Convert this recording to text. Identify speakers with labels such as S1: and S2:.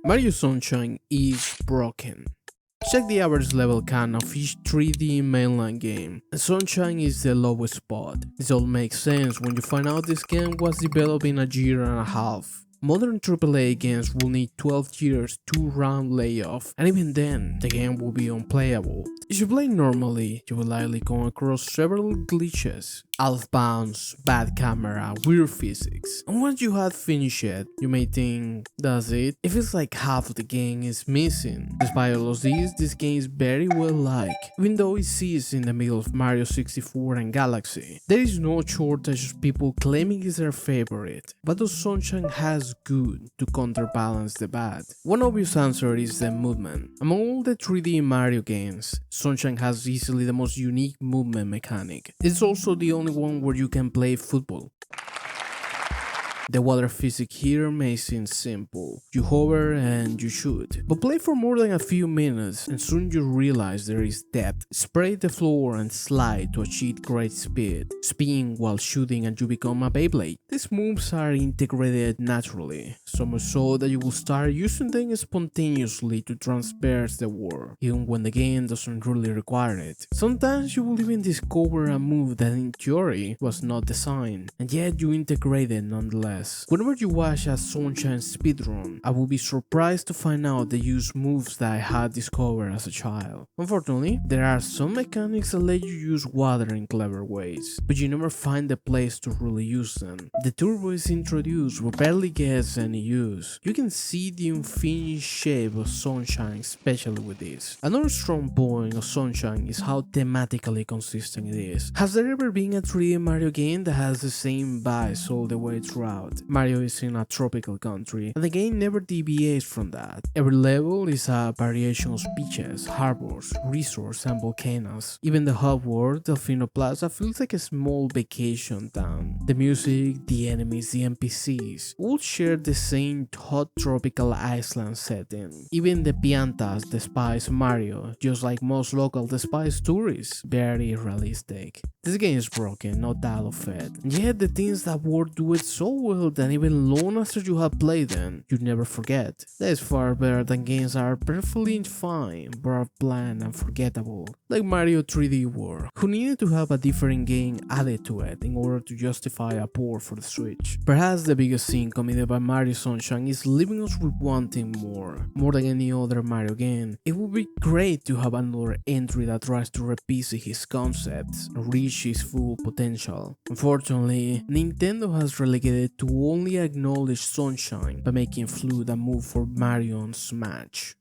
S1: Mario Sunshine is broken. Check the average level count of each 3D mainline game, and Sunshine is the lowest spot. This all makes sense when you find out this game was developed in a year and a half. Modern AAA games will need 12 years, 2-round layoff, and even then, the game will be unplayable. If you play normally, you will likely come across several glitches, out bounds, bad camera, weird physics, and once you have finished it, you may think, that's it? It feels like half of the game is missing. Despite all of this game is very well liked, even though it sits in the middle of Mario 64 and Galaxy. There is no shortage of people claiming it's their favorite, but the Sunshine has good to counterbalance the bad. One obvious answer is the movement. Among all the 3D Mario games, Sunshine has easily the most unique movement mechanic. It's also the only one where you can play football. The water physics here may seem simple. You hover and you shoot, but play for more than a few minutes and soon you realize there is depth. Spray the floor and slide to achieve great speed. Spin while shooting and you become a Beyblade. These moves are integrated naturally, so much so that you will start using them spontaneously to transverse the world, even when the game doesn't really require it. Sometimes you will even discover a move that in theory was not designed, and yet you integrate it nonetheless. Whenever you watch a Sunshine speedrun, I will be surprised to find out they use moves that I had discovered as a child. Unfortunately, there are some mechanics that let you use water in clever ways, but you never find the place to really use them. The turbo is introduced but barely gets any use. You can see the unfinished shape of Sunshine, especially with this. Another strong point of Sunshine is how thematically consistent it is. Has there ever been a 3D Mario game that has the same vibes all the way throughout? Mario is in a tropical country, and the game never deviates from that. Every level is a variation of beaches, harbors, resorts, and volcanoes. Even the hub world, Delfino Plaza, feels like a small vacation town. The music, the enemies, the NPCs all share the same hot tropical island setting. Even the piantas despise Mario, just like most local despise tourists. Very realistic. This game is broken, no doubt of it. And yet the things that work do it so well that even long after you have played them, you never forget. That is far better than games that are perfectly fine, but are bland and forgettable, like Mario 3D World, who needed to have a different game added to it in order to justify a port for the Switch. Perhaps the biggest thing committed by Mario Sunshine is leaving us with wanting more than any other Mario game. It would be great to have another entry that tries to revisit his concepts and reach his full potential. Unfortunately, Nintendo has relegated to only acknowledge Sunshine by making Flute a move for Mario on Smash.